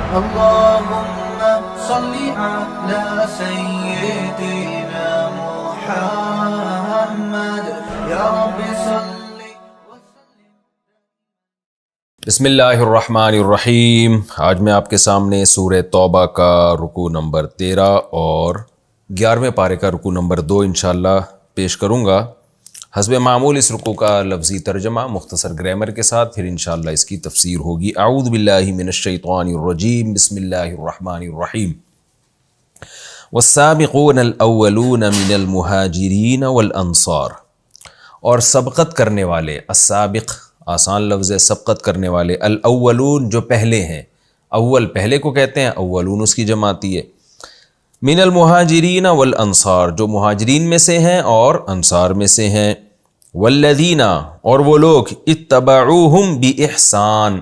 اللهم صل على سيدنا محمد یا رب صل وسلم. بسم اللہ الرحمن الرحیم. آج میں آپ کے سامنے سورہ توبہ کا رکوع نمبر 13 اور 11ویں پارے کا رکوع نمبر 2 انشاءاللہ پیش کروں گا. حسب معمول اس رکوع کا لفظی ترجمہ مختصر گرامر کے ساتھ، پھر انشاءاللہ اس کی تفسیر ہوگی. اعوذ باللہ من الشیطان الرجیم، بسم اللہ الرحمن الرحیم. والسابقون الاولون من المہاجرین والانصار، اور سبقت کرنے والے. السابق آسان لفظ ہے، سبقت کرنے والے. الاولون جو پہلے ہیں، اول پہلے کو کہتے ہیں، اولون اس کی جمع آتی ہے. من المہاجرین والانصار جو مہاجرین میں سے ہیں اور انصار میں سے ہیں. والذین اور وہ لوگ اتبعوہم باحسان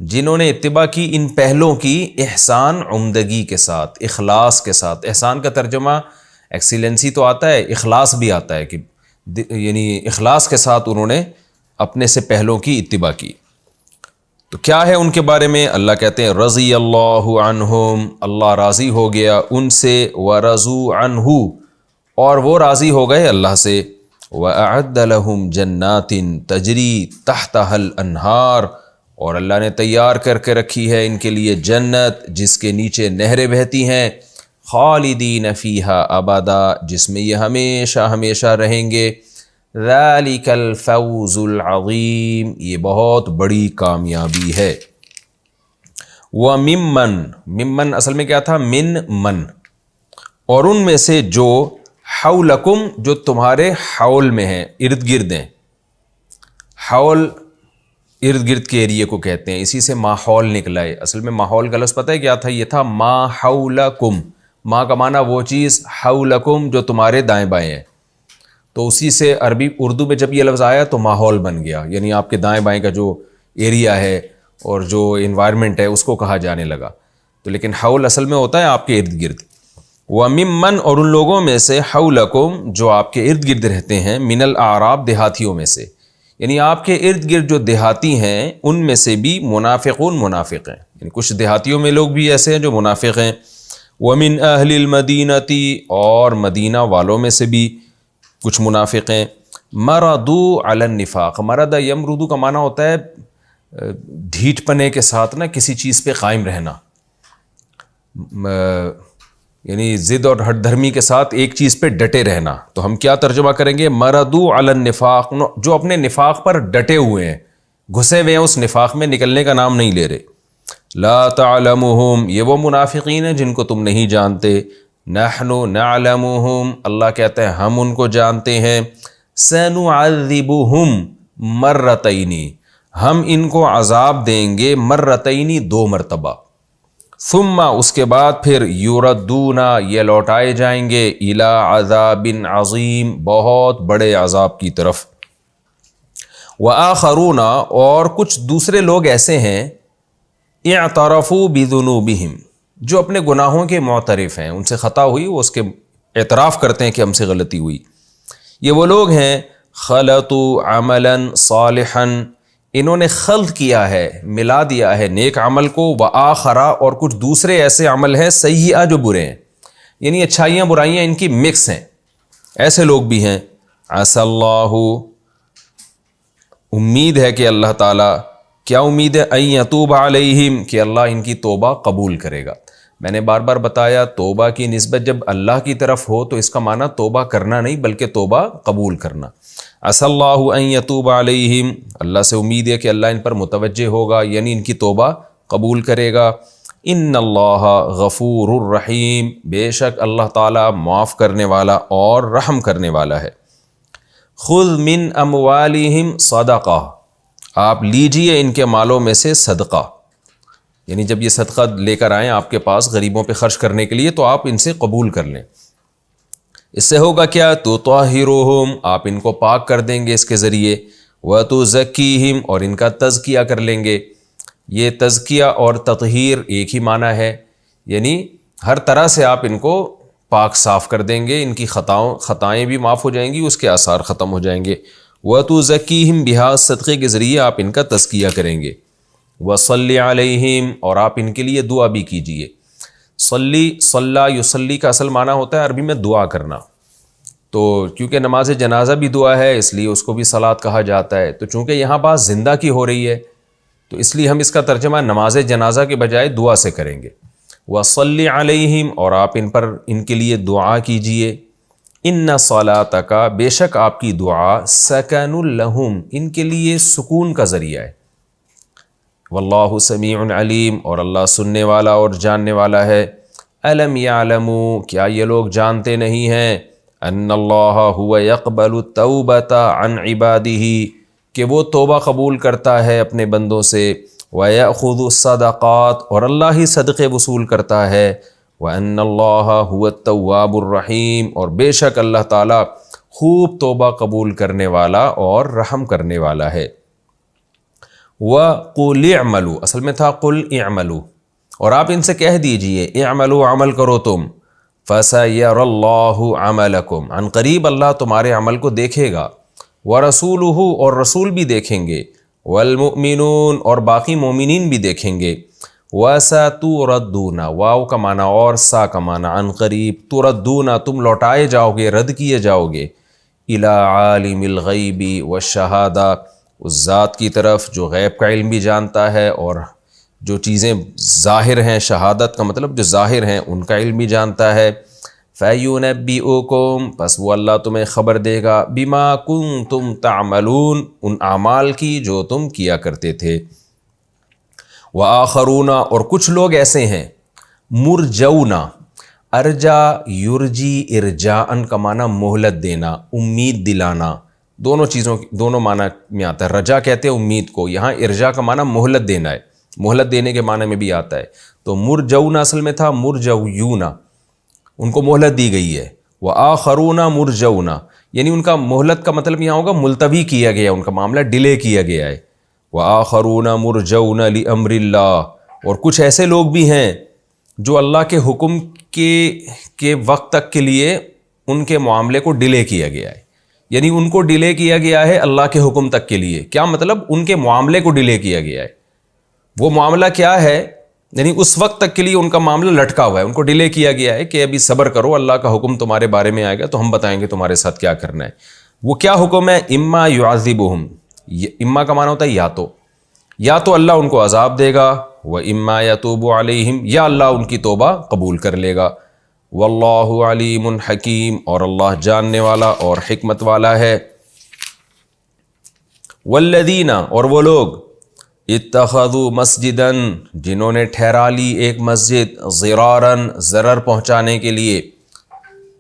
جنہوں نے اتباع کی ان پہلوں کی، احسان عمدگی کے ساتھ، اخلاص کے ساتھ. احسان کا ترجمہ ایکسیلنسی تو آتا ہے، اخلاص بھی آتا ہے، کہ یعنی اخلاص کے ساتھ انہوں نے اپنے سے پہلوں کی اتباع کی. تو کیا ہے ان کے بارے میں؟ اللہ کہتے ہیں رضی اللہ عنہم، اللہ راضی ہو گیا ان سے. ورضوا عنہ اور وہ راضی ہو گئے اللہ سے. وَأَعَدَّ لَهُمْ جَنَّاتٍ تَجْرِي تَحْتَهَا الْأَنْهَارُ اور اللہ نے تیار کر کے رکھی ہے ان کے لیے جنت جس کے نیچے نہریں بہتی ہیں. خالدین فیہا ابدا جس میں یہ ہمیشہ ہمیشہ رہیں گے. ذَلِكَ الْفَوْزُ الْعَظِيمُ یہ بہت بڑی کامیابی ہے. وَمِمَّن ممن اصل میں کیا تھا؟ من من. اور ان میں سے جو حولکم جو تمہارے حول میں ہیں، ارد گرد ہیں. حول ارد گرد کے ایریے کو کہتے ہیں، اسی سے ماحول نکلا ہے. اصل میں ماحول کا لفظ پتہ ہے کیا تھا؟ یہ تھا ما حولکم. ما کا معنی وہ چیز، حولکم جو تمہارے دائیں بائیں ہیں. تو اسی سے عربی اردو میں جب یہ لفظ آیا تو ماحول بن گیا، یعنی آپ کے دائیں بائیں کا جو ایریا ہے اور جو انوائرمنٹ ہے اس کو کہا جانے لگا. تو لیکن حول اصل میں ہوتا ہے آپ کے ارد گرد. وَمِمَّن اور ان لوگوں میں سے حولکم جو آپ کے ارد گرد رہتے ہیں، من الاعراب دیہاتیوں میں سے، یعنی آپ کے ارد گرد جو دیہاتی ہیں ان میں سے بھی منافقون منافق ہیں، یعنی کچھ دیہاتیوں میں لوگ بھی ایسے ہیں جو منافق ہیں. وَمِنْ أَهْلِ الْمَدِينَةِ اور مدینہ والوں میں سے بھی کچھ منافق ہیں. مردو علی النفاق، مرد یمردو کا معنی ہوتا ہے ڈھیٹ پنے کے ساتھ نا کسی چیز پہ قائم رہنا، یعنی ضد اور ہٹ دھرمی کے ساتھ ایک چیز پہ ڈٹے رہنا. تو ہم کیا ترجمہ کریں گے؟ مردو علی النفاق جو اپنے نفاق پر ڈٹے ہوئے ہیں، گھسے ہوئے ہیں اس نفاق میں، نکلنے کا نام نہیں لے رہے. لا تعلمہم یہ وہ منافقین ہیں جن کو تم نہیں جانتے. نحن نعلمہم اللہ کہتا ہے ہم ان کو جانتے ہیں. سنعذبہم مرتین ہم ان کو عذاب دیں گے، مرتین دو مرتبہ. ثم اس کے بعد پھر یردون یہ لوٹائے جائیں گے، الی عذاب عظیم بہت بڑے عذاب کی طرف. وآخرون اور کچھ دوسرے لوگ ایسے ہیں، اعترفوا بذنوبہم جو اپنے گناہوں کے معترف ہیں، ان سے خطا ہوئی وہ اس کے اعتراف کرتے ہیں کہ ہم سے غلطی ہوئی. یہ وہ لوگ ہیں خلطوا عملا صالحا انہوں نے خلط کیا ہے، ملا دیا ہے نیک عمل کو. وآخرا اور کچھ دوسرے ایسے عمل ہیں سیئہ جو برے ہیں، یعنی اچھائیاں برائیاں ان کی مکس ہیں، ایسے لوگ بھی ہیں. عسى اللہ امید ہے کہ اللہ تعالیٰ، کیا امید ہے؟ ان یتوب علیہم کہ اللہ ان کی توبہ قبول کرے گا. میں نے بار بار بتایا توبہ کی نسبت جب اللہ کی طرف ہو تو اس کا معنی توبہ کرنا نہیں بلکہ توبہ قبول کرنا. عسى اللہ ان یتوب علیہم اللہ سے امید ہے کہ اللہ ان پر متوجہ ہوگا، یعنی ان کی توبہ قبول کرے گا. ان اللہ غفور الرحیم بے شک اللہ تعالیٰ معاف کرنے والا اور رحم کرنے والا ہے. خذ من اموالہم صدقہ آپ لیجئے ان کے مالوں میں سے صدقہ، یعنی جب یہ صدقہ لے کر آئیں آپ کے پاس غریبوں پہ خرچ کرنے کے لیے تو آپ ان سے قبول کر لیں. اس سے ہوگا کیا؟ تطہرہم آپ ان کو پاک کر دیں گے اس کے ذریعے. وتزکیہم اور ان کا تزکیہ کر لیں گے. یہ تزکیہ اور تطہیر ایک ہی معنی ہے، یعنی ہر طرح سے آپ ان کو پاک صاف کر دیں گے، ان کی خطائیں بھی معاف ہو جائیں گی، اس کے آثار ختم ہو جائیں گے. وَتُزَكِّيهِمْ بِهَا صدقے کے ذریعے آپ ان کا تزکیہ کریں گے. وصلی علیہم، اور آپ ان کے لیے دعا بھی کیجئے۔ صلی، صلی یصلی کا اصل معنی ہوتا ہے عربی میں دعا کرنا، تو کیونکہ نماز جنازہ بھی دعا ہے اس لیے اس کو بھی صلاۃ کہا جاتا ہے، تو چونکہ یہاں بات زندہ کی ہو رہی ہے تو اس لیے ہم اس کا ترجمہ نماز جنازہ کے بجائے دعا سے کریں گے۔ وصلی علیہم، اور آپ ان کے لیے دعا کیجئے۔ ان صلاتک، بے شک آپ کی دعا، سکن لہم، ان کے لیے سکون کا ذریعہ ہے۔ واللہ سمیع علیم، اور اللہ سننے والا اور جاننے والا ہے۔ الم یعلموا، کیا یہ لوگ جانتے نہیں ہیں، ان اللہ هو یقبل التوبۃ عن عبادہ، کہ وہ توبہ قبول کرتا ہے اپنے بندوں سے، ویأخذ الصدقات، اور اللہ ہی صدقے وصول کرتا ہے، وان اللہ هو التواب الرحیم، اور بے شک اللہ تعالیٰ خوب توبہ قبول کرنے والا اور رحم کرنے والا ہے۔ وَقُلِ اعْمَلُوا، اصل میں تھا قُلْ اعْمَلُوا، اور آپ ان سے کہہ دیجئے اعْمَلُوا، عمل کرو تم، فَسَيَرَى اللَّهُ عَمَلَكُمْ، عن قریب اللہ تمہارے عمل کو دیکھے گا، وَرَسُولُهُ، اور رسول بھی دیکھیں گے، وَالْمُؤْمِنُونَ، اور باقی مومنین بھی دیکھیں گے، وَسَتُرَدُّونَ، واو کا معنی اور سا کا معنی عن قریب، تردون، تم لوٹائے جاؤ گے، رد کیے جاؤ گے، اِلَى عَالِمِ الْغَيْبِ وَالشَّهَادَةِ، اس ذات کی طرف جو غیب کا علم بھی جانتا ہے اور جو چیزیں ظاہر ہیں، شہادت کا مطلب جو ظاہر ہیں ان کا علم بھی جانتا ہے۔ فَيُنَبِّئُكُم، پس وہ اللہ تمہیں خبر دے گا، بِمَا كُنتُمْ تَعْمَلُونَ، ان اعمال کی جو تم کیا کرتے تھے۔ وَآخَرُونَ، اور کچھ لوگ ایسے ہیں، مُرْجَوْنَ، ارجا یرجی ارجاءً کا معنی مہلت دینا، امید دلانا، دونوں معنی میں آتا ہے۔ رجا کہتے ہیں امید کو، یہاں ارجا کا معنی مہلت دینا ہے، مہلت دینے کے معنی میں بھی آتا ہے۔ تو مرجون اصل میں تھا مرجویون، ان کو مہلت دی گئی ہے۔ وآخرون مرجون، یعنی ان کا مہلت کا مطلب یہاں ہوگا ملتوی کیا گیا، ان کا معاملہ ڈیلے کیا گیا ہے۔ وآخرون مرجون لأمر اللہ، اور کچھ ایسے لوگ بھی ہیں جو اللہ کے حکم کے وقت تک کے لیے ان کے معاملے کو ڈیلے کیا گیا ہے، یعنی ان کو ڈیلے کیا گیا ہے اللہ کے حکم تک کے لیے۔ کیا مطلب؟ ان کے معاملے کو ڈیلے کیا گیا ہے۔ وہ معاملہ کیا ہے؟ یعنی اس وقت تک کے لیے ان کا معاملہ لٹکا ہوا ہے، ان کو ڈیلے کیا گیا ہے کہ ابھی صبر کرو، اللہ کا حکم تمہارے بارے میں آئے گا تو ہم بتائیں گے تمہارے ساتھ کیا کرنا ہے۔ وہ کیا حکم ہے؟ اما یعذبہم، اما کا معنی ہوتا ہے یا تو اللہ ان کو عذاب دے گا، و اما یتوب علیہم، یا اللہ ان کی توبہ قبول کر لے گا۔ واللہ علیم حکیم، اور اللہ جاننے والا اور حکمت والا ہے۔ والذین، اور وہ لوگ، اتخذوا مسجدا، جنہوں نے ٹھہرا لی ایک مسجد، ضرارا، ضرر پہنچانے کے لیے،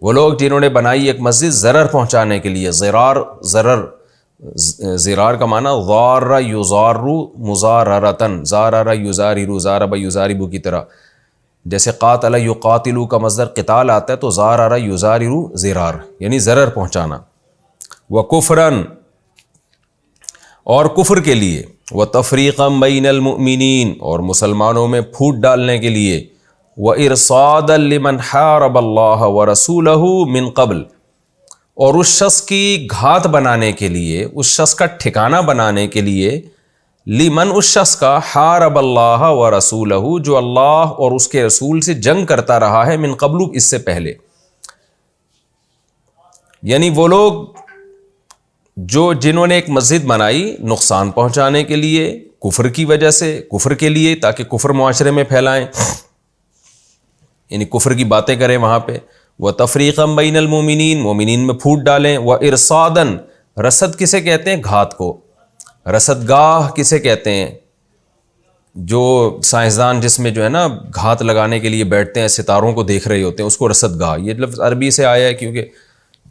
وہ لوگ جنہوں نے بنائی ایک مسجد ضرر پہنچانے کے لیے۔ ضرار کا معنی ضار یضار مضاررتن، زارر یزارر، ضارب یضارب کی طرح، جیسے قاتل یقاتل کا مصدر قتال آتا ہے تو زارر یزارر ضرار، یعنی ضرر پہنچانا۔ وکفرن، اور کفر کے لیے، وتفریقا بین المؤمنین، اور مسلمانوں میں پھوٹ ڈالنے کے لیے، وارصادا لمن حارب اللہ ورسولہ من قبل، اور اس شخص کی گھات بنانے کے لیے، اس شخص کا ٹھکانہ بنانے کے لیے، لمن، اس شخص کا، حارب اللہ ورسولہ، جو اللہ اور اس کے رسول سے جنگ کرتا رہا ہے، من قبل، اس سے پہلے۔ یعنی وہ لوگ جنہوں نے ایک مسجد بنائی نقصان پہنچانے کے لیے، کفر کی وجہ سے، کفر کے لیے، تاکہ کفر معاشرے میں پھیلائیں، یعنی کفر کی باتیں کریں وہاں پہ۔ وَتَفْرِيقًا بَيْنَ الْمُؤْمِنِينَ، مومنین میں پھوٹ ڈالیں۔ وَإِرْصَادًا، رصد کسے کہتے ہیں؟ گھات کو۔ رصد گاہ کسے کہتے ہیں؟ جو سائنسدان جس میں جو ہے نا گھات لگانے کے لیے بیٹھتے ہیں، ستاروں کو دیکھ رہے ہوتے ہیں، اس کو رصد گاہ، یہ لفظ عربی سے آیا ہے، کیونکہ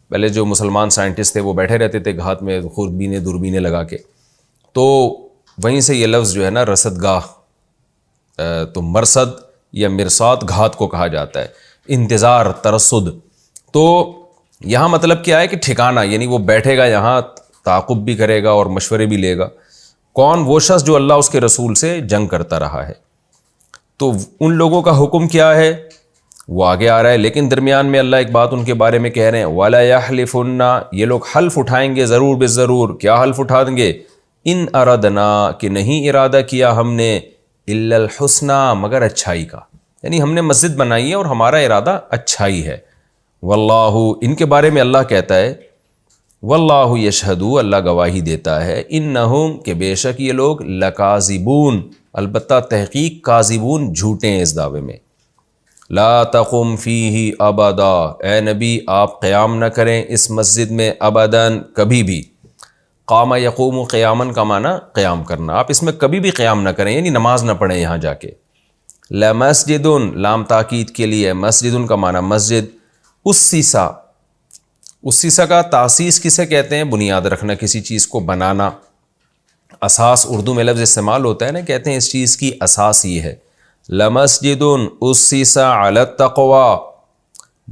پہلے جو مسلمان سائنٹسٹ تھے وہ بیٹھے رہتے تھے گھات میں خوردبینیں دوربینیں لگا کے، تو وہیں سے یہ لفظ جو ہے نا رصد گاہ، تو مرصد یا مرصاد گھات کو کہا جاتا ہے، انتظار، ترصد۔ تو یہاں مطلب کیا ہے کہ ٹھکانہ، یعنی وہ بیٹھے گا یہاں، تعاقب بھی کرے گا اور مشورے بھی لے گا۔ کون؟ وہ شخص جو اللہ اس کے رسول سے جنگ کرتا رہا ہے۔ تو ان لوگوں کا حکم کیا ہے وہ آگے آ رہا ہے، لیکن درمیان میں اللہ ایک بات ان کے بارے میں کہہ رہے ہیں، وَلَا يَحْلِفُنَّ، یہ لوگ حلف اٹھائیں گے ضرور بالضرور۔ کیا حلف اٹھائیں گے؟ ان اردنا کہ نہیں ارادہ کیا ہم نے الا الحسنى مگر اچھائی کا، یعنی ہم نے مسجد بنائی ہے اور ہمارا ارادہ اچھائی ہے۔ واللہ ان کے بارے میں اللہ کہتا ہے واللہ یشہد اللہ گواہی دیتا ہے انہم کہ بے شک یہ لوگ لکاذبون البتہ تحقیق کاذبون جھوٹے ہیں اس دعوے میں۔ لا تقم فیہ ابدا اے نبی آپ قیام نہ کریں اس مسجد میں ابداً کبھی بھی۔ قام یقوم قیامن کا معنی قیام کرنا، آپ اس میں کبھی بھی قیام نہ کریں یعنی نماز نہ پڑھیں یہاں جا کے۔ لمسجد لام تاکید کے لیے، مسجد کا معنی مسجد، اسیسا کا تاسیس کسے کہتے ہیں؟ بنیاد رکھنا، کسی چیز کو بنانا۔ اساس اردو میں لفظ استعمال ہوتا ہے نا، کہتے ہیں اس چیز کی اساس یہ ہے۔ لمسجد اسسا علی التقوی،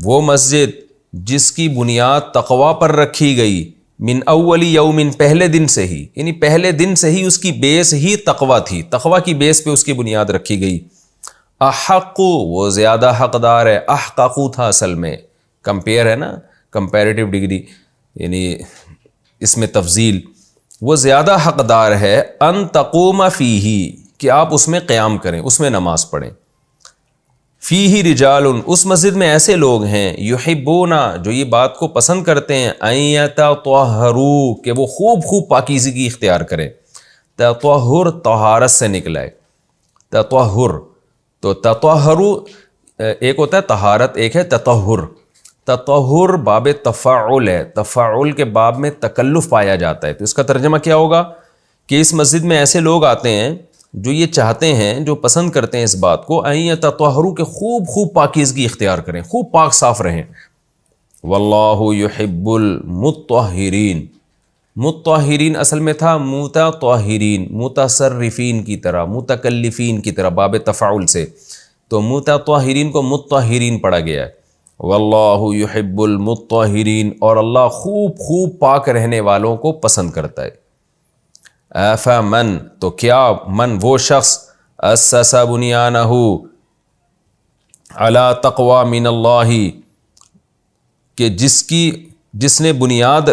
وہ مسجد جس کی بنیاد تقوی پر رکھی گئی، من اول یوم پہلے دن سے ہی، یعنی پہلے دن سے ہی اس کی بیس ہی تقوی تھی، تقوی کی بیس پہ اس کی بنیاد رکھی گئی۔ احق وہ زیادہ حقدار ہے، احققو تھا اصل میں، کمپیئر ہے نا، کمپیریٹیو ڈگری یعنی اس میں تفضیل، وہ زیادہ حقدار ہے ان تقوم فیہ کہ آپ اس میں قیام کریں، اس میں نماز پڑھیں۔ فیہ رجال اس مسجد میں ایسے لوگ ہیں یحبون جو یہ بات کو پسند کرتے ہیں ان یتطہروا کہ وہ خوب خوب پاکیزگی اختیار کریں۔ تطہر طہارت سے نکلا ہے، تطہر تو تطہروا ایک ہوتا ہے طہارت، ایک ہے تطہر۔ تطہر باب تفاعل ہے، تفاعل کے باب میں تکلف پایا جاتا ہے، تو اس کا ترجمہ کیا ہوگا کہ اس مسجد میں ایسے لوگ آتے ہیں جو یہ چاہتے ہیں، جو پسند کرتے ہیں اس بات کو ان یتطہروا کہ خوب خوب پاکیزگی اختیار کریں، خوب پاک صاف رہیں۔ واللہ یحب المطہرین، مطہرین اصل میں تھا متطہرین، متصرفین کی طرح، متکلفین کی طرح باب تفاعل سے، تو متطہرین کو مطہرین پڑھا گیا ہے۔ واللہ یحب المطہرین اور اللہ خوب خوب پاک رہنے والوں کو پسند کرتا ہے۔ افمن تو کیا من وہ شخص اسس بنیانہ علی تقوی من اللہ کہ جس نے بنیاد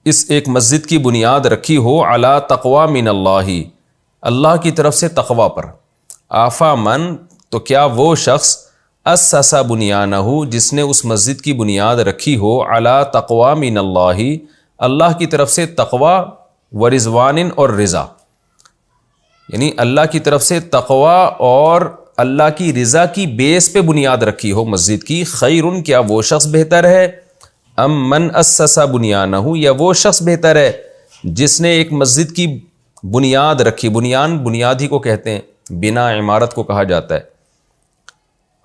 اس ایک مسجد کی بنیاد رکھی ہو علی تقوی من اللہ اللہ کی طرف سے تقوی پر۔ افمن تو کیا وہ شخص اسس بنیانہ جس نے اس مسجد کی بنیاد رکھی ہو علی تقوی من اللہ اللہ کی طرف سے تقوی و رضوان اور رضا، یعنی اللہ کی طرف سے تقوی اور اللہ کی رضا کی بیس پہ بنیاد رکھی ہو مسجد کی، خیرن کیا وہ شخص بہتر ہے، ام من اسس بنیانہ یا وہ شخص بہتر ہے جس نے ایک مسجد کی بنیاد رکھی، بنیاد ہی کو کہتے ہیں، بنا عمارت کو کہا جاتا ہے۔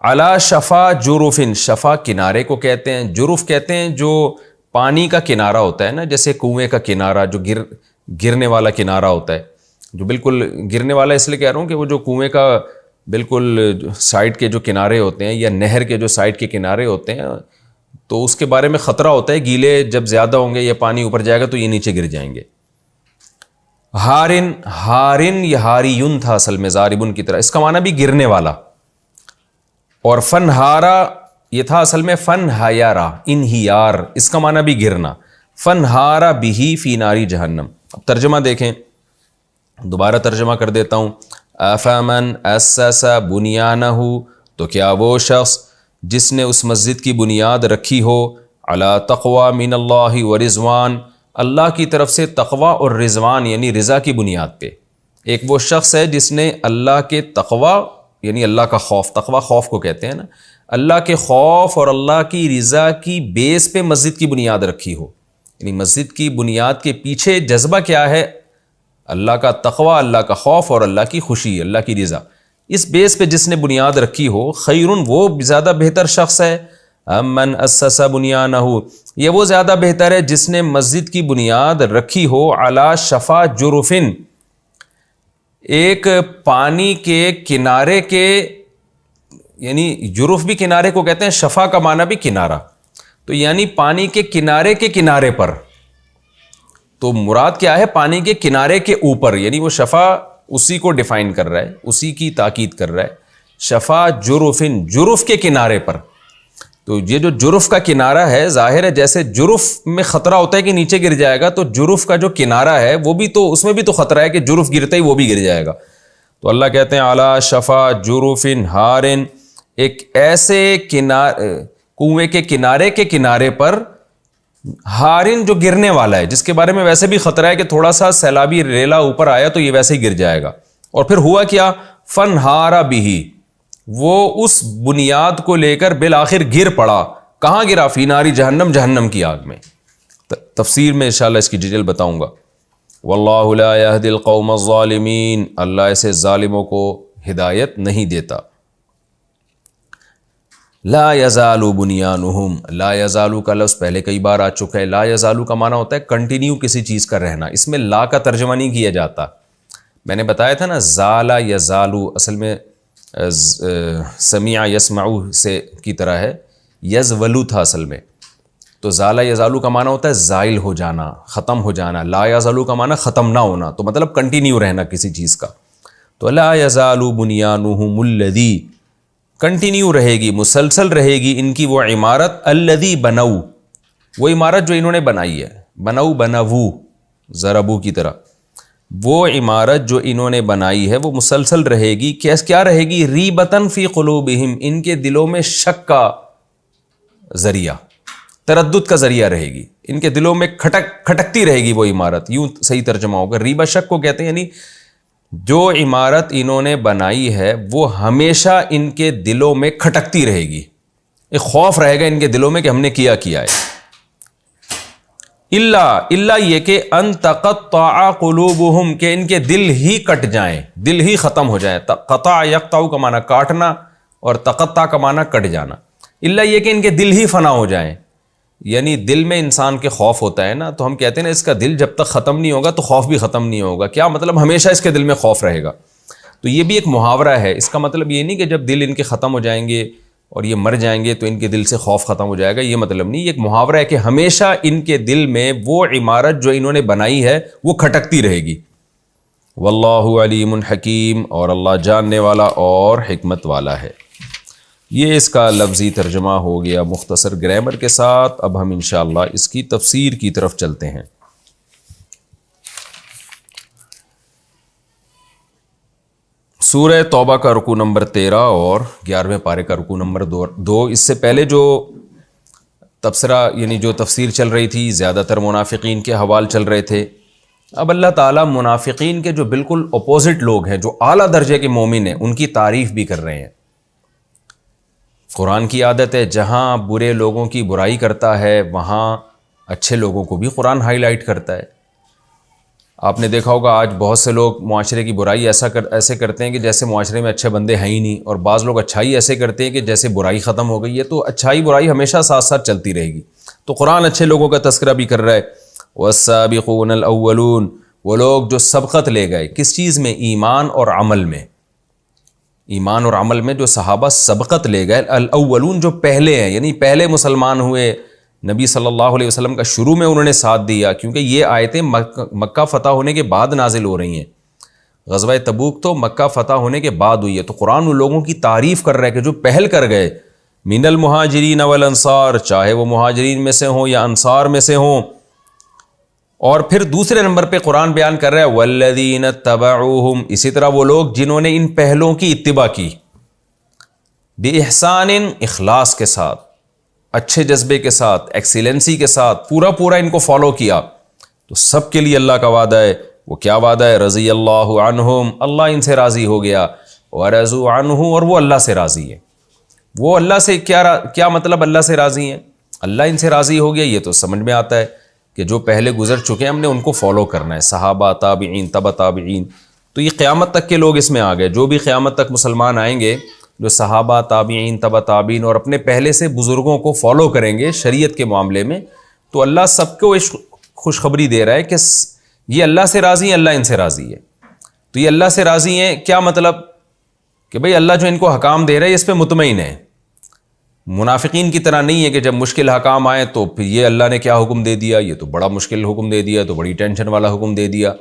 علی شفا جرفن، شفا کنارے کو کہتے ہیں، جرف کہتے ہیں جو پانی کا کنارہ ہوتا ہے نا، جیسے کنویں کا کنارہ جو گرنے والا کنارہ ہوتا ہے، جو بالکل گرنے والا اس لیے کہہ رہا ہوں کہ وہ جو کنویں کا بالکل سائڈ کے جو کنارے ہوتے ہیں یا نہر کے جو سائڈ کے کنارے ہوتے ہیں، تو اس کے بارے میں خطرہ ہوتا ہے گیلے جب زیادہ ہوں گے یا پانی اوپر جائے گا تو یہ نیچے گر جائیں گے۔ ہارن یا ہاریون تھا اصل میں، زاربن کی طرح، اس کا معنی بھی گرنے والا، اور فنہارا یہ تھا اصل میں فنہیارا، انہیار، اس کا معنی بھی گرنا، فنہارا بہی فی ناری جہنم۔ اب ترجمہ دیکھیں، دوبارہ ترجمہ کر دیتا ہوں۔ افمن اسس بنیانہ تو کیا وہ شخص جس نے اس مسجد کی بنیاد رکھی ہو علی تقوی من اللہ و رضوان اللہ کی طرف سے تقوی اور رضوان یعنی رضا کی بنیاد پہ، ایک وہ شخص ہے جس نے اللہ کے تقوی یعنی اللہ کا خوف، تقوی خوف کو کہتے ہیں نا، اللہ کے خوف اور اللہ کی رضا کی بیس پہ مسجد کی بنیاد رکھی ہو، یعنی مسجد کی بنیاد کے پیچھے جذبہ کیا ہے؟ اللہ کا تقوی، اللہ کا خوف اور اللہ کی خوشی، اللہ کی رضا، اس بیس پہ جس نے بنیاد رکھی ہو، خیرن وہ زیادہ بہتر شخص ہے، من اسس بنیانہ یہ وہ زیادہ بہتر ہے جس نے مسجد کی بنیاد رکھی ہو علی شفا جرفن ایک پانی کے کنارے کے، یعنی جرف بھی کنارے کو کہتے ہیں، شفا کا معنی بھی کنارہ، تو یعنی پانی کے کنارے پر، تو مراد کیا ہے؟ پانی کے کنارے کے اوپر، یعنی وہ شفا اسی کو ڈیفائن کر رہا ہے، اسی کی تاکید کر رہا ہے، شفا جرفن جرف کے کنارے پر، تو یہ جو جرف کا کنارہ ہے، ظاہر ہے جیسے جرف میں خطرہ ہوتا ہے کہ نیچے گر جائے گا، تو جرف کا جو کنارہ ہے وہ بھی تو، اس میں بھی تو خطرہ ہے کہ جرف گرتے ہی وہ بھی گر جائے گا. تو اللہ کہتے ہیں علی شفا جرف ہار، ایک ایسے کنویں کے کنارے پر، ہارن جو گرنے والا ہے، جس کے بارے میں ویسے بھی خطرہ ہے کہ تھوڑا سا سیلابی ریلا اوپر آیا تو یہ ویسے ہی گر جائے گا. اور پھر ہوا کیا؟ فنہارا بہی، وہ اس بنیاد کو لے کر بالآخر گر پڑا. کہاں گرا؟ فی ناری جہنم، جہنم کی آگ میں. تفسیر میں انشاءاللہ اس کی ڈیٹیل بتاؤں گا. واللہ لا یہدی القوم الظالمین، اللہ ایسے ظالموں کو ہدایت نہیں دیتا. لا یزال بنیانہم، لا یزالو کا لفظ پہلے کئی بار آ چکا ہے. لا یزالو کا معنی ہوتا ہے کنٹینیو کسی چیز کا رہنا. اس میں لا کا ترجمہ نہیں کیا جاتا. میں نے بتایا تھا نا، زالا یزالو اصل میں سمیع یسمعو سے کی طرح ہے، یزولو تھا اصل میں. تو زالا یزالو کا معنی ہوتا ہے زائل ہو جانا، ختم ہو جانا. لا یزالو کا معنی ختم نہ ہونا، تو مطلب کنٹینیو رہنا کسی چیز کا. تو لا یزال بنیانہم الذی، کنٹینیو رہے گی، مسلسل رہے گی ان کی وہ عمارت، الذی بنو، وہ عمارت جو انہوں نے بنائی ہے. بنو ضربو کی طرح، وہ عمارت جو انہوں نے بنائی ہے وہ مسلسل رہے گی. کیا رہے گی؟ ریبتن فی قلوبہم، ان کے دلوں میں شک کا ذریعہ، تردد کا ذریعہ رہے گی. ان کے دلوں میں کھٹکتی رہے گی وہ عمارت، یوں صحیح ترجمہ ہوگا. ریبہ شک کو کہتے ہیں، یعنی جو عمارت انہوں نے بنائی ہے وہ ہمیشہ ان کے دلوں میں کھٹکتی رہے گی. ایک خوف رہے گا ان کے دلوں میں کہ ہم نے کیا ہے. اللہ یہ کہ ان تقطع قلوبہم، کہ ان کے دل ہی کٹ جائیں، دل ہی ختم ہو جائیں. قطع یقطع کا معنی کاٹنا اور تقطع کا معنی کٹ جانا. اللہ یہ کہ ان کے دل ہی فنا ہو جائیں. یعنی دل میں انسان کے خوف ہوتا ہے نا، تو ہم کہتے ہیں نا اس کا دل جب تک ختم نہیں ہوگا تو خوف بھی ختم نہیں ہوگا. کیا مطلب؟ ہمیشہ اس کے دل میں خوف رہے گا. تو یہ بھی ایک محاورہ ہے. اس کا مطلب یہ نہیں کہ جب دل ان کے ختم ہو جائیں گے اور یہ مر جائیں گے تو ان کے دل سے خوف ختم ہو جائے گا، یہ مطلب نہیں. یہ ایک محاورہ ہے کہ ہمیشہ ان کے دل میں وہ عمارت جو انہوں نے بنائی ہے وہ کھٹکتی رہے گی. واللہ علیم حکیم، اور اللہ جاننے والا اور حکمت والا ہے. یہ اس کا لفظی ترجمہ ہو گیا مختصر گرامر کے ساتھ. اب ہم انشاءاللہ اس کی تفسیر کی طرف چلتے ہیں. سورہ توبہ کا رکوع نمبر 13 اور 11ویں پارے کا رکوع نمبر 2. اس سے پہلے جو تبصرہ یعنی جو تفسیر چل رہی تھی زیادہ تر منافقین کے حوال چل رہے تھے. اب اللہ تعالیٰ منافقین کے جو بالکل اپوزٹ لوگ ہیں، جو اعلیٰ درجے کے مومن ہیں، ان کی تعریف بھی کر رہے ہیں. قرآن کی عادت ہے جہاں برے لوگوں کی برائی کرتا ہے وہاں اچھے لوگوں کو بھی قرآن ہائی لائٹ کرتا ہے. آپ نے دیکھا ہوگا آج بہت سے لوگ معاشرے کی برائی ایسے کرتے ہیں کہ جیسے معاشرے میں اچھے بندے ہیں ہی نہیں، اور بعض لوگ اچھائی ایسے کرتے ہیں کہ جیسے برائی ختم ہو گئی ہے. تو اچھائی برائی ہمیشہ ساتھ ساتھ چلتی رہے گی. تو قرآن اچھے لوگوں کا تذکرہ بھی کر رہا ہے. والسابقون الاولون، وہ لوگ جو سبقت لے گئے کس چیز میں؟ ایمان اور عمل میں. ایمان اور عمل میں جو صحابہ سبقت لے گئے، الاولون جو پہلے ہیں، یعنی پہلے مسلمان ہوئے، نبی صلی اللہ علیہ وسلم کا شروع میں انہوں نے ساتھ دیا، کیونکہ یہ آیتیں مکہ فتح ہونے کے بعد نازل ہو رہی ہیں. غزوہ تبوک تو مکہ فتح ہونے کے بعد ہوئی ہے. تو قرآن ان لوگوں کی تعریف کر رہا ہے کہ جو پہل کر گئے، من المہاجرین والانصار، چاہے وہ مہاجرین میں سے ہوں یا انصار میں سے ہوں. اور پھر دوسرے نمبر پہ قرآن بیان کر رہا ہے والذین اتبعوہم، اسی طرح وہ لوگ جنہوں نے ان پہلوں کی اتباع کی، بِإِحْسَانٍ، اخلاص کے ساتھ، اچھے جذبے کے ساتھ، ایکسیلنسی کے ساتھ پورا ان کو فالو کیا. تو سب کے لیے اللہ کا وعدہ ہے. وہ کیا وعدہ ہے؟ رضی اللہ عنہم، اللہ ان سے راضی ہو گیا. ورضوا عنہ، اور وہ اللہ سے راضی ہے. وہ اللہ سے کیا مطلب اللہ سے راضی ہیں؟ اللہ ان سے راضی ہو گیا، یہ تو سمجھ میں آتا ہے کہ جو پہلے گزر چکے ہیں ہم نے ان کو فالو کرنا ہے، صحابہ، تابعین، تبع تابعین. تو یہ قیامت تک کے لوگ اس میں آ گئے. جو بھی قیامت تک مسلمان آئیں گے، جو صحابہ، تابعین، تبع تابعین اور اپنے پہلے سے بزرگوں کو فالو کریں گے شریعت کے معاملے میں، تو اللہ سب کو خوشخبری دے رہا ہے کہ یہ اللہ سے راضی ہیں، اللہ ان سے راضی ہے. تو یہ اللہ سے راضی ہیں کیا مطلب؟ کہ بھئی اللہ جو ان کو حکام دے رہا ہے اس پہ مطمئن ہے. منافقین کی طرح نہیں ہے کہ جب مشکل حکام آئے تو پھر یہ اللہ نے کیا حکم دے دیا، یہ تو بڑا مشکل حکم دے دیا، تو بڑی ٹینشن والا حکم دے دیا.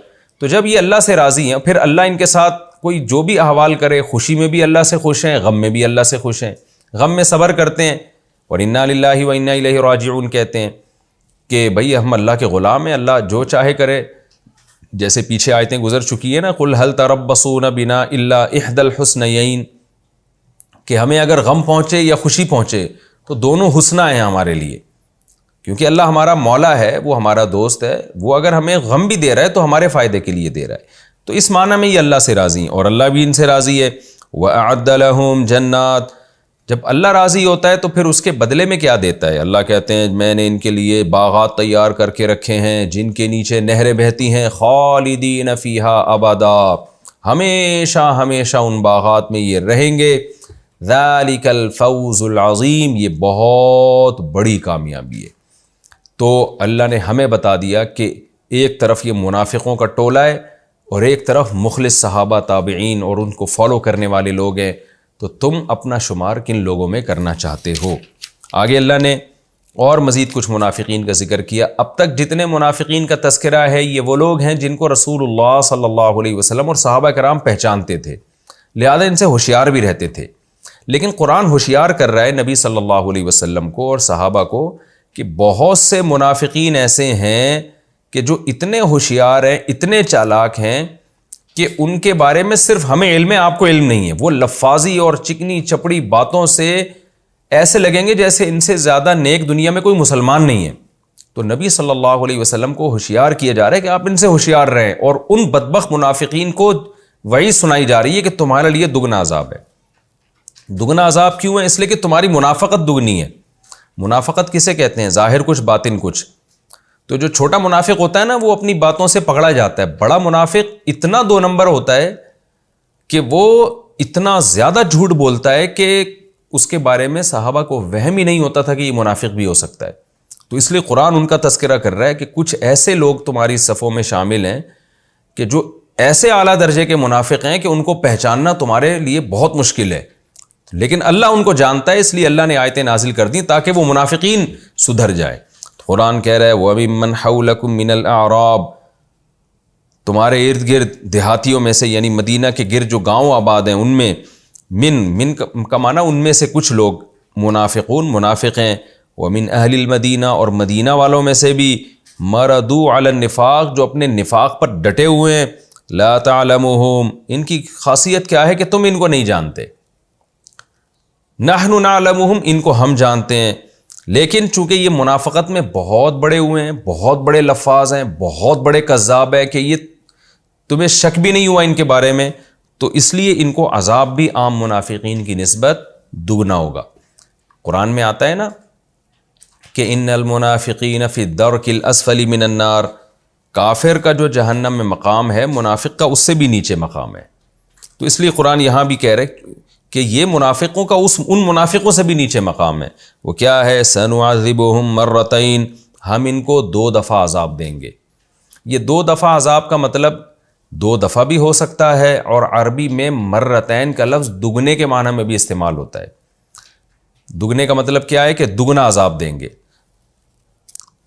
تو جب یہ اللہ سے راضی ہیں، پھر اللہ ان کے ساتھ کوئی جو بھی احوال کرے، خوشی میں بھی اللہ سے خوش ہیں، غم میں بھی اللہ سے خوش ہیں. غم میں صبر کرتے ہیں اور انا للہ و انا الیہ راجعون کہتے ہیں کہ بھئی ہم اللہ کے غلام ہیں, اللہ جو چاہے کرے. جیسے پیچھے آیتیں گزر چکی ہیں نا, قل هل تربصون بنا الا احدى الحسنیین, کہ ہمیں اگر غم پہنچے یا خوشی پہنچے تو دونوں حسنہ ہیں ہمارے لیے, کیونکہ اللہ ہمارا مولا ہے, وہ ہمارا دوست ہے, وہ اگر ہمیں غم بھی دے رہا ہے تو ہمارے فائدے کے لیے دے رہا ہے. تو اس معنی میں یہ اللہ سے راضی ہیں اور اللہ بھی ان سے راضی ہے. وَأَعَدَّ لَهُمْ جَنَّاتٍ, جب اللہ راضی ہوتا ہے تو پھر اس کے بدلے میں کیا دیتا ہے؟ اللہ کہتے ہیں میں نے ان کے لیے باغات تیار کر کے رکھے ہیں جن کے نیچے نہریں بہتی ہیں, خالدین فیہا ابدا, ہمیشہ ہمیشہ ان باغات میں یہ رہیں گے. ذالک الفوز العظیم, یہ بہت بڑی کامیابی ہے. تو اللہ نے ہمیں بتا دیا کہ ایک طرف یہ منافقوں کا ٹولہ ہے اور ایک طرف مخلص صحابہ تابعین اور ان کو فالو کرنے والے لوگ ہیں, تو تم اپنا شمار کن لوگوں میں کرنا چاہتے ہو؟ آگے اللہ نے اور مزید کچھ منافقین کا ذکر کیا. اب تک جتنے منافقین کا تذکرہ ہے یہ وہ لوگ ہیں جن کو رسول اللہ صلی اللہ علیہ وسلم اور صحابہ کرام پہچانتے تھے, لہذا ان سے ہوشیار بھی رہتے تھے. لیکن قرآن ہوشیار کر رہا ہے نبی صلی اللہ علیہ وسلم کو اور صحابہ کو کہ بہت سے منافقین ایسے ہیں کہ جو اتنے ہوشیار ہیں, اتنے چالاک ہیں کہ ان کے بارے میں صرف ہمیں علم ہے, آپ کو علم نہیں ہے. وہ لفاظی اور چکنی چپڑی باتوں سے ایسے لگیں گے جیسے ان سے زیادہ نیک دنیا میں کوئی مسلمان نہیں ہے. تو نبی صلی اللہ علیہ وسلم کو ہوشیار کیا جا رہا ہے کہ آپ ان سے ہوشیار رہیں, اور ان بدبخت منافقین کو وعید سنائی جا رہی ہے کہ تمہارے لیے دگنا عذاب ہے. دگنا عذاب کیوں ہے؟ اس لیے کہ تمہاری منافقت دگنی ہے. منافقت کسے کہتے ہیں؟ ظاہر کچھ باطن کچھ. تو جو چھوٹا منافق ہوتا ہے نا وہ اپنی باتوں سے پکڑا جاتا ہے. بڑا منافق اتنا 2 نمبر ہوتا ہے کہ وہ اتنا زیادہ جھوٹ بولتا ہے کہ اس کے بارے میں صحابہ کو وہم ہی نہیں ہوتا تھا کہ یہ منافق بھی ہو سکتا ہے. تو اس لیے قرآن ان کا تذکرہ کر رہا ہے کہ کچھ ایسے لوگ تمہاری صفوں میں شامل ہیں کہ جو ایسے اعلیٰ درجے کے منافق ہیں کہ ان کو پہچاننا تمہارے لیے بہت مشکل ہے, لیکن اللہ ان کو جانتا ہے, اس لیے اللہ نے آیتیں نازل کر دیں تاکہ وہ منافقین سدھر جائے. قرآن کہہ رہا ہے وَمِمَّنْ حَوْلَكُمْ مِنَ الْأَعْرَابِ, تمہارے ارد گرد دیہاتیوں میں سے, یعنی مدینہ کے گرد جو گاؤں آباد ہیں ان میں, من کا معنی ان میں سے کچھ لوگ منافقون منافق ہیں, وَمِنْ أَهْلِ الْمَدِينَةِ, اور مدینہ والوں میں سے بھی, مَرَدُوا عَلَى النِّفَاقِ, جو اپنے نفاق پر ڈٹے ہوئے ہیں, لَا تَعْلَمُهُمْ, ان کی خاصیت کیا ہے کہ تم ان کو نہیں جانتے, نَحْنُ نَعْلَمُهُمْ, ان کو ہم جانتے ہیں. لیکن چونکہ یہ منافقت میں بہت بڑے ہوئے ہیں, بہت بڑے لفاظ ہیں, بہت بڑے کذاب ہیں کہ یہ تمہیں شک بھی نہیں ہوا ان کے بارے میں, تو اس لیے ان کو عذاب بھی عام منافقین کی نسبت دگنا ہوگا. قرآن میں آتا ہے نا کہ ان المنافقین فی الدرک الاسفل من النار, کافر کا جو جہنم میں مقام ہے منافق کا اس سے بھی نیچے مقام ہے. تو اس لیے قرآن یہاں بھی کہہ رہے کہ یہ منافقوں کا ان منافقوں سے بھی نیچے مقام ہے. وہ کیا ہے؟ سنعذبہم مرتین, ہم ان کو 2 دفعہ عذاب دیں گے. یہ 2 دفعہ عذاب کا مطلب 2 دفعہ بھی ہو سکتا ہے, اور عربی میں مرتین کا لفظ دگنے کے معنی میں بھی استعمال ہوتا ہے. دگنے کا مطلب کیا ہے کہ دگنا عذاب دیں گے.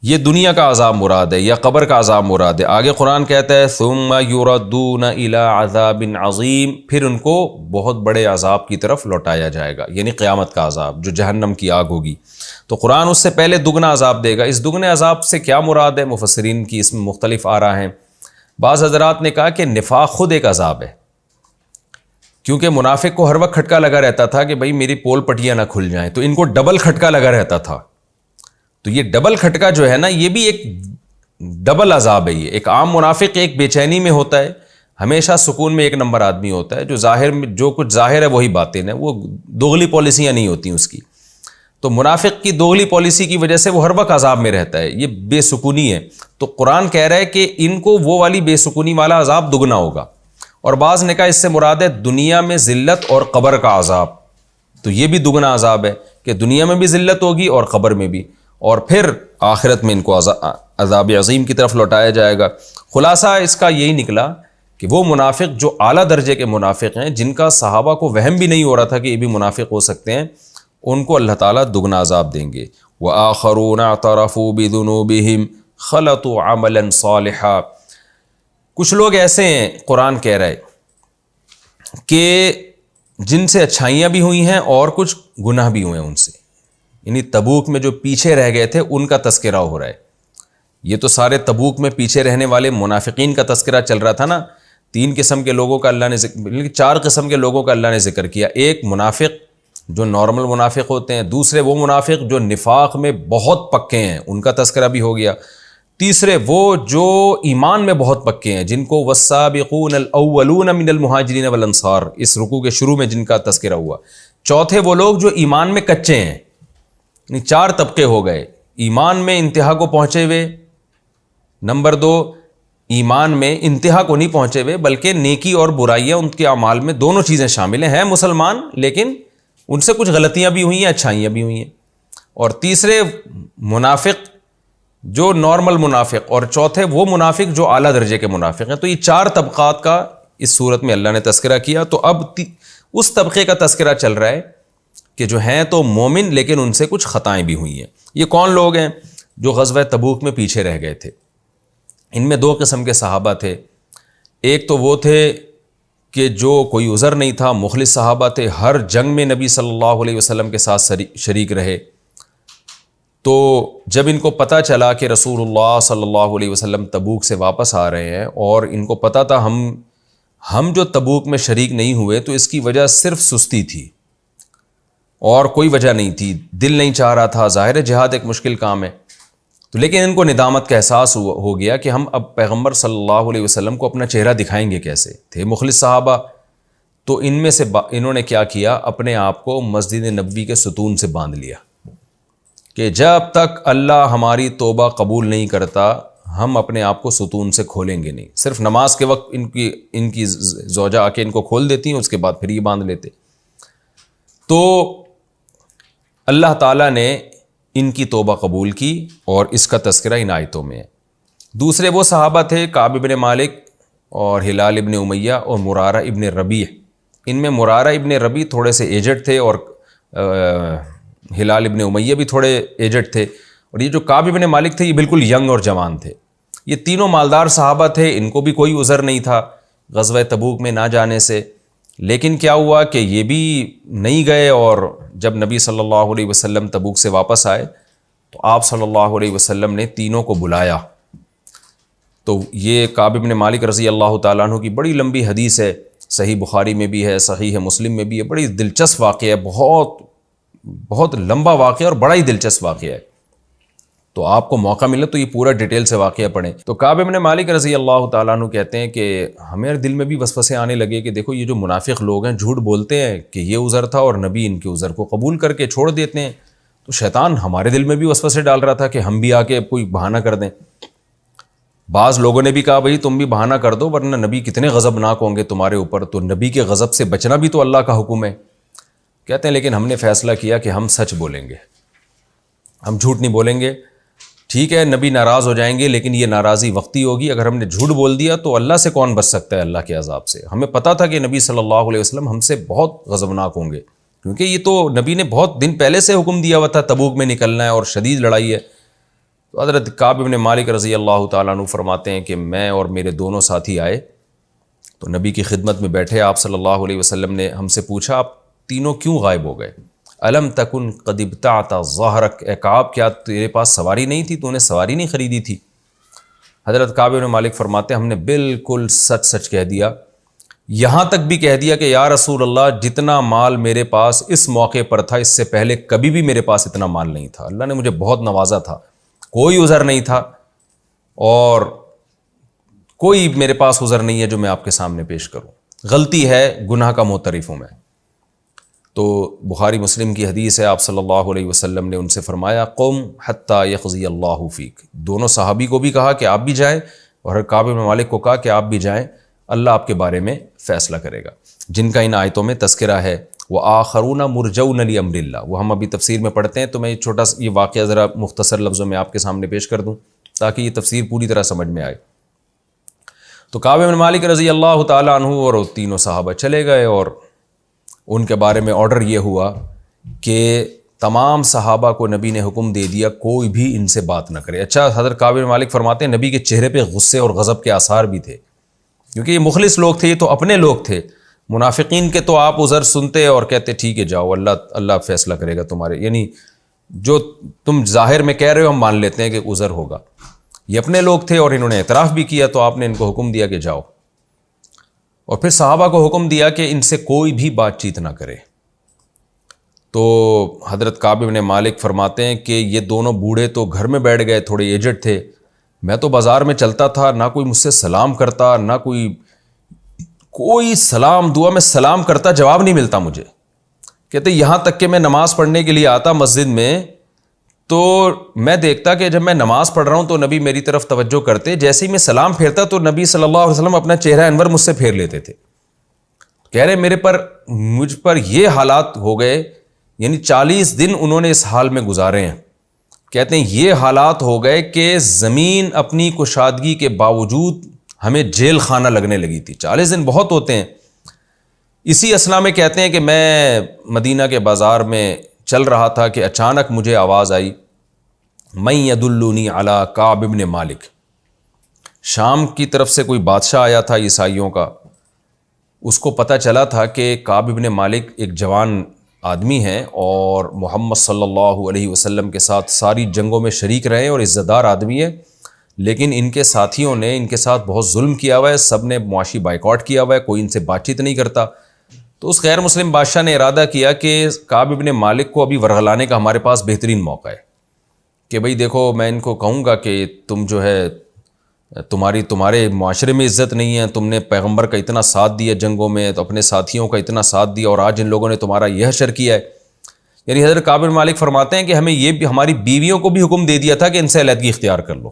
یہ دنیا کا عذاب مراد ہے یا قبر کا عذاب مراد ہے. آگے قرآن کہتا ہے ثم یردون الی عذاب عظیم, پھر ان کو بہت بڑے عذاب کی طرف لوٹایا جائے گا, یعنی قیامت کا عذاب جو جہنم کی آگ ہوگی. تو قرآن اس سے پہلے دگنا عذاب دے گا. اس دگنے عذاب سے کیا مراد ہے؟ مفسرین کی اس میں مختلف آراء ہیں. بعض حضرات نے کہا کہ نفاق خود ایک عذاب ہے, کیونکہ منافق کو ہر وقت کھٹکا لگا رہتا تھا کہ بھئی میری پول پٹیاں نہ کھل جائیں, تو ان کو ڈبل کھٹکا لگا رہتا تھا. تو یہ ڈبل کھٹکا جو ہے نا یہ بھی ایک ڈبل عذاب ہے. یہ ایک عام منافق ایک بے چینی میں ہوتا ہے, ہمیشہ سکون میں 1 نمبر آدمی ہوتا ہے, جو ظاہر میں جو کچھ ظاہر ہے وہی باطن ہے, وہ دوغلی پالیسیاں نہیں ہوتی اس کی. تو منافق کی دوغلی پالیسی کی وجہ سے وہ ہر وقت عذاب میں رہتا ہے, یہ بے سکونی ہے. تو قرآن کہہ رہا ہے کہ ان کو وہ والی بے سکونی والا عذاب دگنا ہوگا. اور بعض نے کہا اس سے مراد ہے دنیا میں ذلت اور قبر کا عذاب, تو یہ بھی دگنا عذاب ہے کہ دنیا میں بھی ذلت ہوگی اور قبر میں بھی, اور پھر آخرت میں ان کو عذاب عظیم کی طرف لوٹایا جائے گا. خلاصہ اس کا یہی نکلا کہ وہ منافق جو اعلیٰ درجے کے منافق ہیں, جن کا صحابہ کو وہم بھی نہیں ہو رہا تھا کہ یہ بھی منافق ہو سکتے ہیں, ان کو اللہ تعالیٰ دگنا عذاب دیں گے. وَآخَرُونَ اعْتَرَفُوا بِذُنُوبِهِمْ خَلَطُوا عَمَلًا صَالِحًا, کچھ لوگ ایسے ہیں قرآن کہہ رہا ہے کہ جن سے اچھائیاں بھی ہوئی ہیں اور کچھ گناہ بھی ہوئے ہیں ان سے, یعنی تبوک میں جو پیچھے رہ گئے تھے ان کا تذکرہ ہو رہا ہے. یہ تو سارے تبوک میں پیچھے رہنے والے منافقین کا تذکرہ چل رہا تھا نا. 3 قسم کے لوگوں کا اللہ نے ذکر، 4 قسم کے لوگوں کا اللہ نے ذکر کیا. ایک منافق جو نارمل منافق ہوتے ہیں، دوسرے وہ منافق جو نفاق میں بہت پکے ہیں، ان کا تذکرہ بھی ہو گیا. تیسرے وہ جو ایمان میں بہت پکے ہیں، جن کو والسابقون الاولون من المہاجرین والانصار اس رکوع کے شروع میں جن کا تذکرہ ہوا. چوتھے وہ لوگ جو ایمان میں کچے ہیں. یعنی 4 طبقے ہو گئے. ایمان میں انتہا کو پہنچے ہوئے، نمبر 2 ایمان میں انتہا کو نہیں پہنچے ہوئے بلکہ نیکی اور برائیاں ان کے اعمال میں دونوں چیزیں شامل ہیں مسلمان لیکن ان سے کچھ غلطیاں بھی ہوئی ہیں، اچھائیاں بھی ہوئی ہیں. اور تیسرے منافق جو نارمل منافق، اور چوتھے وہ منافق جو اعلیٰ درجے کے منافق ہیں. تو یہ 4 طبقات کا اس صورت میں اللہ نے تذکرہ کیا. تو اب اس طبقے کا تذکرہ چل رہا ہے کہ جو ہیں تو مومن لیکن ان سے کچھ خطائیں بھی ہوئی ہیں. یہ کون لوگ ہیں؟ جو غزوہ تبوک میں پیچھے رہ گئے تھے. ان میں 2 قسم کے صحابہ تھے. ایک تو وہ تھے کہ جو کوئی عذر نہیں تھا، مخلص صحابہ تھے، ہر جنگ میں نبی صلی اللہ علیہ وسلم کے ساتھ شریک رہے. تو جب ان کو پتہ چلا کہ رسول اللہ صلی اللہ علیہ وسلم تبوک سے واپس آ رہے ہیں اور ان کو پتہ تھا ہم جو تبوک میں شریک نہیں ہوئے تو اس کی وجہ صرف سستی تھی اور کوئی وجہ نہیں تھی، دل نہیں چاہ رہا تھا. ظاہر ہے جہاد ایک مشکل کام ہے. تو لیکن ان کو ندامت کا احساس ہو گیا کہ ہم اب پیغمبر صلی اللہ علیہ وسلم کو اپنا چہرہ دکھائیں گے کیسے. تھے مخلص صحابہ. تو ان میں سے انہوں نے کیا کیا، اپنے آپ کو مسجد نبوی کے ستون سے باندھ لیا کہ جب تک اللہ ہماری توبہ قبول نہیں کرتا ہم اپنے آپ کو ستون سے کھولیں گے نہیں. صرف نماز کے وقت ان کی زوجہ آ کے ان کو کھول دیتی ہیں، اس کے بعد پھر یہ باندھ لیتے. تو اللہ تعالیٰ نے ان کی توبہ قبول کی اور اس کا تذکرہ ان آیتوں میں ہے. دوسرے وہ صحابہ تھے کعب ابن مالک اور ہلال ابن امیہ اور مرارہ ابن ربیع. ان میں مرارہ ابن ربیع تھوڑے سے ایجڈ تھے اور ہلال ابن امیہ بھی تھوڑے ایجڈ تھے، اور یہ جو کعب ابن مالک تھے یہ بالکل ینگ اور جوان تھے. یہ تینوں مالدار صحابہ تھے، ان کو بھی کوئی عذر نہیں تھا غزوہ تبوک میں نہ جانے سے. لیکن کیا ہوا کہ یہ بھی نہیں گئے، اور جب نبی صلی اللہ علیہ وسلم تبوک سے واپس آئے تو آپ صلی اللہ علیہ وسلم نے تینوں کو بلایا. تو یہ کعب ابن مالک رضی اللہ تعالیٰ عنہ کی بڑی لمبی حدیث ہے، صحیح بخاری میں بھی ہے، صحیح مسلم میں بھی ہے. بڑی دلچسپ واقعہ ہے، بہت لمبا واقعہ اور بڑا ہی دلچسپ واقعہ ہے. تو آپ کو موقع ملے تو یہ پورا ڈیٹیل سے واقعہ پڑھیں. تو کعب ابن مالک رضی اللہ تعالیٰ عنہ کہتے ہیں کہ ہمارے دل میں بھی وسوسے آنے لگے کہ دیکھو یہ جو منافق لوگ ہیں جھوٹ بولتے ہیں کہ یہ عذر تھا اور نبی ان کے عذر کو قبول کر کے چھوڑ دیتے ہیں. تو شیطان ہمارے دل میں بھی وسوسے ڈال رہا تھا کہ ہم بھی آ کے کوئی بہانہ کر دیں. بعض لوگوں نے بھی کہا بھائی تم بھی بہانہ کر دو ورنہ نبی کتنے غضبناک ہوں گے تمہارے اوپر. تو نبی کے غضب سے بچنا بھی تو اللہ کا حکم ہے. کہتے ہیں لیکن ہم نے فیصلہ کیا کہ ہم سچ بولیں گے، ہم جھوٹ نہیں بولیں گے. ٹھیک ہے نبی ناراض ہو جائیں گے لیکن یہ ناراضی وقتی ہوگی. اگر ہم نے جھوٹ بول دیا تو اللہ سے کون بچ سکتا ہے اللہ کے عذاب سے. ہمیں پتہ تھا کہ نبی صلی اللہ علیہ وسلم ہم سے بہت غضبناک ہوں گے، کیونکہ یہ تو نبی نے بہت دن پہلے سے حکم دیا ہوا تھا تبوک میں نکلنا ہے اور شدید لڑائی ہے. تو حضرت کعب ابن مالک رضی اللہ تعالیٰ عنہ فرماتے ہیں کہ میں اور میرے دونوں ساتھی آئے تو نبی کی خدمت میں بیٹھے. آپ صلی اللہ علیہ وسلم نے ہم سے پوچھا آپ تینوں کیوں غائب ہو گئے؟ الم تکن قد ابتعت ظہرک، اے کعب کیا تیرے پاس سواری نہیں تھی، تو نے سواری نہیں خریدی تھی؟ حضرت کعب بن مالک فرماتے ہیں ہم نے بالکل سچ کہہ دیا، یہاں تک بھی کہہ دیا کہ یا رسول اللہ جتنا مال میرے پاس اس موقع پر تھا اس سے پہلے کبھی بھی میرے پاس اتنا مال نہیں تھا. اللہ نے مجھے بہت نوازا تھا، کوئی عذر نہیں تھا اور کوئی میرے پاس عذر نہیں ہے جو میں آپ کے سامنے پیش کروں. غلطی ہے، گناہ کا معترف ہوں میں. تو بخاری مسلم کی حدیث ہے، آپ صلی اللہ علیہ وسلم نے ان سے فرمایا قم حتی یقضی اللہ فیک. دونوں صحابی کو بھی کہا کہ آپ بھی جائیں اور کعب بن مالک کو کہا کہ آپ بھی جائیں، اللہ آپ کے بارے میں فیصلہ کرے گا. جن کا ان آیتوں میں تذکرہ ہے وآخرون مرجون لامر اللہ، وہ ہم ابھی تفسیر میں پڑھتے ہیں. تو میں چھوٹا سا یہ واقعہ ذرا مختصر لفظوں میں آپ کے سامنے پیش کر دوں تاکہ یہ تفسیر پوری طرح سمجھ میں آئے. تو کعب بن مالک رضی اللہ تعالیٰ عنہ اور تینوں صحابہ چلے گئے اور ان کے بارے میں آرڈر یہ ہوا کہ تمام صحابہ کو نبی نے حکم دے دیا کوئی بھی ان سے بات نہ کرے. اچھا حضرت کعب بن مالک فرماتے ہیں نبی کے چہرے پہ غصے اور غضب کے آثار بھی تھے، کیونکہ یہ مخلص لوگ تھے، یہ تو اپنے لوگ تھے. منافقین کے تو آپ عذر سنتے اور کہتے ٹھیک ہے جاؤ اللہ فیصلہ کرے گا تمہارے، یعنی جو تم ظاہر میں کہہ رہے ہو ہم مان لیتے ہیں کہ عذر ہوگا. یہ اپنے لوگ تھے اور انہوں نے اعتراف بھی کیا, تو آپ نے ان کو حکم دیا کہ جاؤ, اور پھر صحابہ کو حکم دیا کہ ان سے کوئی بھی بات چیت نہ کرے. تو حضرت کعب بن مالک فرماتے ہیں کہ یہ دونوں بوڑھے تو گھر میں بیٹھ گئے, تھوڑے ایجڈ تھے, میں تو بازار میں چلتا تھا, نہ کوئی مجھ سے سلام کرتا, نہ کوئی سلام دعا میں سلام کرتا جواب نہیں ملتا مجھے. کہتے یہاں تک کہ میں نماز پڑھنے کے لیے آتا مسجد میں, تو میں دیکھتا کہ جب میں نماز پڑھ رہا ہوں تو نبی میری طرف توجہ کرتے, جیسے ہی میں سلام پھیرتا تو نبی صلی اللہ علیہ وسلم اپنا چہرہ انور مجھ سے پھیر لیتے تھے. کہہ رہے مجھ پر یہ حالات ہو گئے, یعنی 40 دن انہوں نے اس حال میں گزارے ہیں. کہتے ہیں یہ حالات ہو گئے کہ زمین اپنی کشادگی کے باوجود ہمیں جیل خانہ لگنے لگی تھی. 40 دن بہت ہوتے ہیں. اسی اسنا میں کہتے ہیں کہ میں مدینہ کے بازار میں چل رہا تھا کہ اچانک مجھے آواز آئی, من یدلنی علی کعب بن مالک. شام کی طرف سے کوئی بادشاہ آیا تھا عیسائیوں کا, اس کو پتہ چلا تھا کہ کعب بن مالک ایک جوان آدمی ہیں اور محمد صلی اللہ علیہ وسلم کے ساتھ ساری جنگوں میں شریک رہے اور عزت دار آدمی ہے, لیکن ان کے ساتھیوں نے ان کے ساتھ بہت ظلم کیا ہوا ہے, سب نے معاشی بائیکاٹ کیا ہوا ہے, کوئی ان سے بات چیت نہیں کرتا. تو اس غیر مسلم بادشاہ نے ارادہ کیا کہ کعب بن مالک کو ابھی ورغلانے کا ہمارے پاس بہترین موقع ہے کہ بھئی دیکھو, میں ان کو کہوں گا کہ تم جو ہے تمہارے معاشرے میں عزت نہیں ہے, تم نے پیغمبر کا اتنا ساتھ دیا جنگوں میں, تو اپنے ساتھیوں کا اتنا ساتھ دیا, اور آج ان لوگوں نے تمہارا یہ حشر کیا ہے. یعنی حضرت کعب بن مالک فرماتے ہیں کہ ہمیں یہ بھی, ہماری بیویوں کو بھی حکم دے دیا تھا کہ ان سے علیحدگی اختیار کر لو.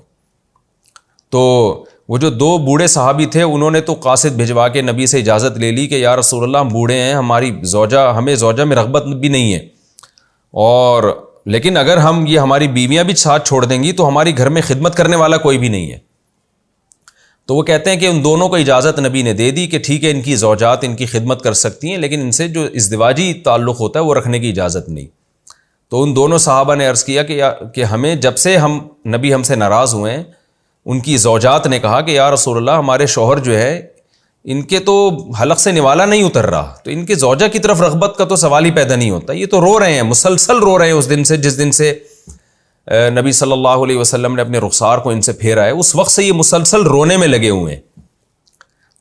تو وہ جو 2 بوڑھے صحابی تھے انہوں نے تو قاصد بھجوا کے نبی سے اجازت لے لی کہ یا رسول اللہ ہم بوڑھے ہیں, ہمیں زوجہ میں رغبت بھی نہیں ہے, اور لیکن اگر ہم یہ ہماری بیویاں بھی ساتھ چھوڑ دیں گی تو ہماری گھر میں خدمت کرنے والا کوئی بھی نہیں ہے. تو وہ کہتے ہیں کہ ان دونوں کو اجازت نبی نے دے دی کہ ٹھیک ہے ان کی زوجات ان کی خدمت کر سکتی ہیں, لیکن ان سے جو ازدواجی تعلق ہوتا ہے وہ رکھنے کی اجازت نہیں. تو ان دونوں صحابہ نے عرض کیا کہ ہمیں جب سے نبی ہم سے ناراض ہوئے ہیں, ان کی زوجات نے کہا کہ یا رسول اللہ ہمارے شوہر جو ہے ان کے تو حلق سے نوالا نہیں اتر رہا, تو ان کے زوجہ کی طرف رغبت کا تو سوال ہی پیدا نہیں ہوتا, یہ تو رو رہے ہیں, مسلسل رو رہے ہیں اس دن سے جس دن سے نبی صلی اللہ علیہ وسلم نے اپنے رخسار کو ان سے پھیرا ہے, اس وقت سے یہ مسلسل رونے میں لگے ہوئے ہیں.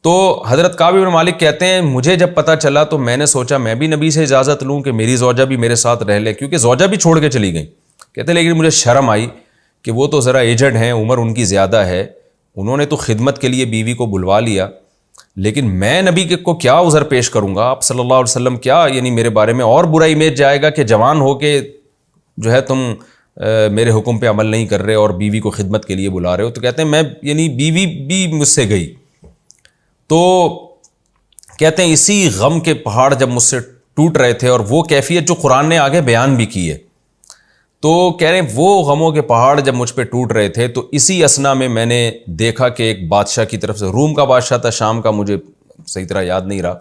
تو حضرت کعب بن مالک کہتے ہیں مجھے جب پتہ چلا تو میں نے سوچا میں بھی نبی سے اجازت لوں کہ میری زوجہ بھی میرے ساتھ رہ لے, کیونکہ زوجہ بھی چھوڑ کے چلی گئیں. کہتے ہیں لیکن مجھے شرم آئی کہ وہ تو ذرا ایجڈ ہیں, عمر ان کی زیادہ ہے, انہوں نے تو خدمت کے لیے بیوی کو بلوا لیا, لیکن میں نبی کو کیا عذر پیش کروں گا, آپ صلی اللہ علیہ وسلم کیا یعنی میرے بارے میں اور برا امیج جائے گا کہ جوان ہو کے جو ہے تم میرے حکم پہ عمل نہیں کر رہے اور بیوی کو خدمت کے لیے بلا رہے ہو. تو کہتے ہیں میں یعنی بیوی بھی مجھ سے گئی. تو کہتے ہیں اسی غم کے پہاڑ جب مجھ سے ٹوٹ رہے تھے, اور وہ کیفیت جو قرآن نے آگے بیان بھی کی ہے, تو کہہ رہے ہیں وہ غموں کے پہاڑ جب مجھ پہ ٹوٹ رہے تھے تو اسی اسنا میں میں نے دیکھا کہ ایک بادشاہ کی طرف سے, روم کا بادشاہ تھا, شام کا مجھے صحیح طرح یاد نہیں رہا,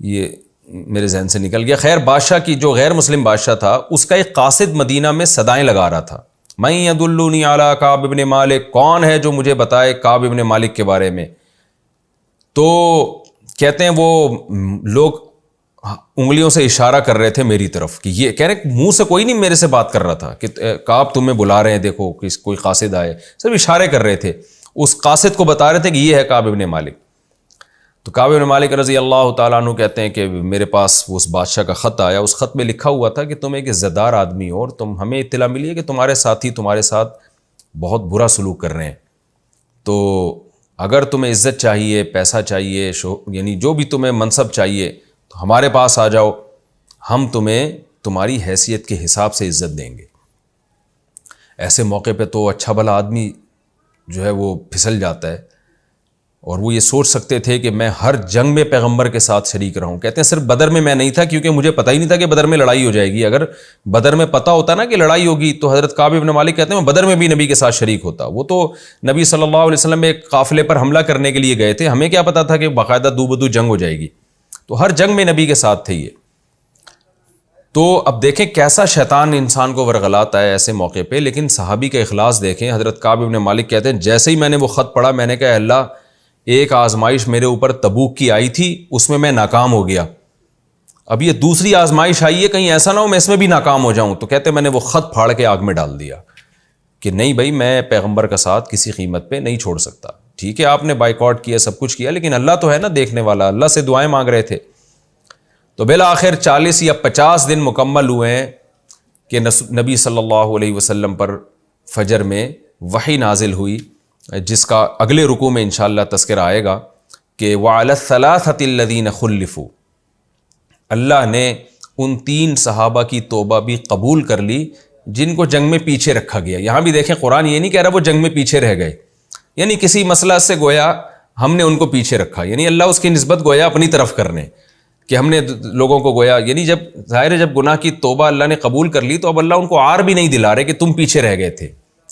یہ میرے ذہن سے نکل گیا. خیر بادشاہ کی جو غیر مسلم بادشاہ تھا اس کا ایک قاصد مدینہ میں صدائیں لگا رہا تھا, من یدلنی علی کعب بن مالک, کون ہے جو مجھے بتائے کعب بن مالک کے بارے میں. تو کہتے ہیں وہ لوگ انگلیوں سے اشارہ کر رہے تھے میری طرف کہ یہ کہہ رہے, منہ سے کوئی نہیں میرے سے بات کر رہا تھا کہ کعب تمہیں بلا رہے ہیں, دیکھو کوئی قاصد آئے, صرف اشارے کر رہے تھے, اس قاصد کو بتا رہے تھے کہ یہ ہے کعب بن مالک. تو کعب بن مالک رضی اللہ تعالیٰ عنہ کہتے ہیں کہ میرے پاس اس بادشاہ کا خط آیا, اس خط میں لکھا ہوا تھا کہ تم ایک عزت دار آدمی ہو اور ہمیں اطلاع ملی ہے کہ تمہارے ساتھی تمہارے ساتھ بہت برا سلوک کر رہے ہیں, تو اگر تمہیں عزت چاہیے, پیسہ چاہیے, یعنی جو بھی تمہیں منصب چاہیے تو ہمارے پاس آ جاؤ, ہم تمہیں تمہاری حیثیت کے حساب سے عزت دیں گے. ایسے موقع پہ تو اچھا بھلا آدمی جو ہے وہ پھسل جاتا ہے, اور وہ یہ سوچ سکتے تھے کہ میں ہر جنگ میں پیغمبر کے ساتھ شریک رہوں. کہتے ہیں صرف بدر میں نہیں تھا, کیونکہ مجھے پتہ ہی نہیں تھا کہ بدر میں لڑائی ہو جائے گی. اگر بدر میں پتہ ہوتا نا کہ لڑائی ہوگی تو حضرت کعب بن مالک کہتے ہیں میں بدر میں بھی نبی کے ساتھ شریک ہوتا. وہ تو نبی صلی اللہ علیہ وسلم ایک قافلے پر حملہ کرنے کے لیے گئے تھے, ہمیں کیا پتہ تھا کہ باقاعدہ دو بدو جنگ ہو جائے گی, تو ہر جنگ میں نبی کے ساتھ تھے یہ. تو اب دیکھیں کیسا شیطان انسان کو ورغلاتا ہے ایسے موقع پہ. لیکن صحابی کا اخلاص دیکھیں, حضرت کعب بن مالک کہتے ہیں جیسے ہی میں نے وہ خط پڑھا میں نے کہا اللہ ایک آزمائش میرے اوپر تبوک کی آئی تھی, اس میں ناکام ہو گیا, اب یہ دوسری آزمائش آئی ہے, کہیں ایسا نہ ہو میں اس میں بھی ناکام ہو جاؤں. تو کہتے میں نے وہ خط پھاڑ کے آگ میں ڈال دیا کہ نہیں بھائی میں پیغمبر کا ساتھ کسی قیمت پہ نہیں چھوڑ سکتا. ٹھیک ہے آپ نے بائیکاٹ کیا, سب کچھ کیا, لیکن اللہ تو ہے نا دیکھنے والا, اللہ سے دعائیں مانگ رہے تھے. تو بالآخر 40 یا 50 دن مکمل ہوئے ہیں کہ نبی صلی اللہ علیہ وسلم پر فجر میں وحی نازل ہوئی, جس کا اگلے رکوع میں انشاءاللہ تذکرہ آئے گا کہ وَعَلَى الثَّلَاثَةِ الَّذِينَ خُلِّفُوا, اللہ نے ان 3 صحابہ کی توبہ بھی قبول کر لی جن کو جنگ میں پیچھے رکھا گیا. یہاں بھی دیکھیں قرآن یہ نہیں کہہ رہا وہ جنگ میں پیچھے رہ گئے, یعنی کسی مسئلہ سے گویا ہم نے ان کو پیچھے رکھا, یعنی اللہ اس کی نسبت گویا اپنی طرف کرنے کہ ہم نے لوگوں کو گویا, یعنی جب ظاہر ہے جب گناہ کی توبہ اللہ نے قبول کر لی تو اب اللہ ان کو عار بھی نہیں دلا رہے کہ تم پیچھے رہ گئے تھے.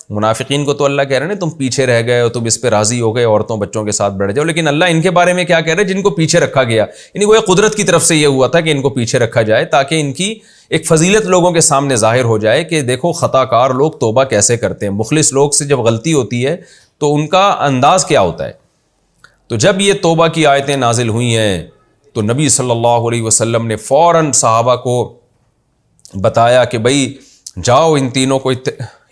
منافقین کو تو اللہ کہہ رہے ہیں تم پیچھے رہ گئے ہو, تم اس پہ راضی ہو گئے, عورتوں بچوں کے ساتھ بیٹھ جاؤ, لیکن اللہ ان کے بارے میں کیا کہہ رہے ہیں, جن کو پیچھے رکھا گیا, یعنی وہ قدرت کی طرف سے یہ ہوا تھا کہ ان کو پیچھے رکھا جائے تاکہ ان کی ایک فضیلت لوگوں کے سامنے ظاہر ہو جائے کہ دیکھو خطا کار لوگ توبہ کیسے کرتے ہیں, مخلص لوگ سے جب غلطی ہوتی ہے تو ان کا انداز کیا ہوتا ہے. تو جب یہ توبہ کی آیتیں نازل ہوئی ہیں تو نبی صلی اللہ علیہ وسلم نے فوراً صحابہ کو بتایا کہ بھائی جاؤ ان تینوں کو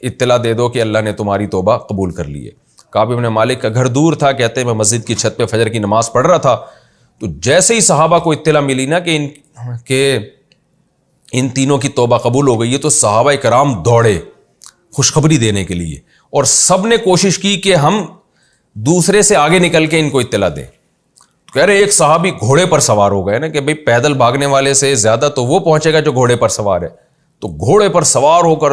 اطلاع دے دو کہ اللہ نے تمہاری توبہ قبول کر لی ہے. کعب بن مالک کا گھر دور تھا, کہتے ہیں میں مسجد کی چھت پہ فجر کی نماز پڑھ رہا تھا, تو جیسے ہی صحابہ کو اطلاع ملی نا کہ ان تینوں کی توبہ قبول ہو گئی ہے تو صحابہ کرام دوڑے خوشخبری دینے کے لیے, اور سب نے کوشش کی کہ ہم دوسرے سے آگے نکل کے ان کو اطلاع دیں. کہہ رہے ایک صحابی گھوڑے پر سوار ہو گئے نا کہ بھئی پیدل بھاگنے والے سے زیادہ تو وہ پہنچے گا جو گھوڑے پر سوار ہے, تو گھوڑے پر سوار ہو کر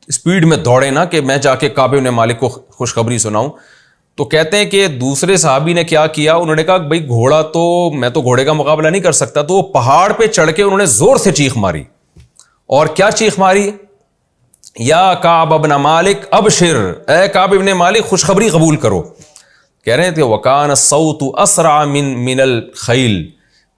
اسپیڈ میں دوڑے نا کہ میں جا کے کعب بن مالک کو خوشخبری سناؤں. تو کہتے ہیں کہ دوسرے صحابی نے کیا کیا, انہوں نے کہا بھئی گھوڑا تو میں تو گھوڑے کا مقابلہ نہیں کر سکتا, تو وہ پہاڑ پہ چڑھ کے انہوں نے زور سے چیخ ماری. اور کیا چیخ ماری, یا کعب بن مالک ابشر, اے کعب بن مالک خوشخبری قبول کرو. کہہ رہے تھے وکان الصوت اسرع من الخیل,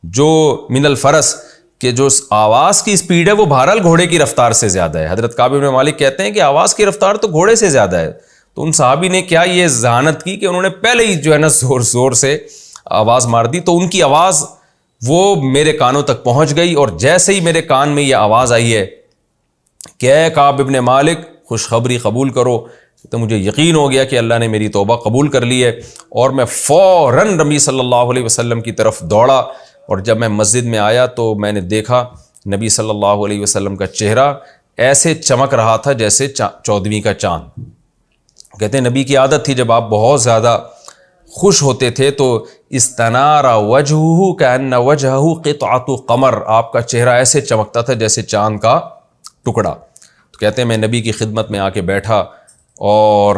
جو من الفرس, کہ جو آواز کی سپیڈ ہے وہ بہرحال گھوڑے کی رفتار سے زیادہ ہے. حضرت کعب بن مالک کہتے ہیں کہ آواز کی رفتار تو گھوڑے سے زیادہ ہے. تو ان صحابی نے کیا یہ ذہانت کی کہ انہوں نے پہلے ہی جو ہے نا زور زور سے آواز مار دی, تو ان کی آواز وہ میرے کانوں تک پہنچ گئی, اور جیسے ہی میرے کان میں یہ آواز آئی ہے کہ اے کعب بن مالک خوشخبری قبول کرو, تو مجھے یقین ہو گیا کہ اللہ نے میری توبہ قبول کر لی ہے. اور میں فوراً نبی صلی اللہ علیہ وسلم کی طرف دوڑا, اور جب میں مسجد میں آیا تو میں نے دیکھا نبی صلی اللہ علیہ وسلم کا چہرہ ایسے چمک رہا تھا جیسے 14ویں کا چاند. کہتے ہیں نبی کی عادت تھی جب آپ بہت زیادہ خوش ہوتے تھے تو استنار وجہہ کأن وجہہ قطعۃ قمر, آپ کا چہرہ ایسے چمکتا تھا جیسے چاند کا ٹکڑا. تو کہتے ہیں میں نبی کی خدمت میں آ کے بیٹھا, اور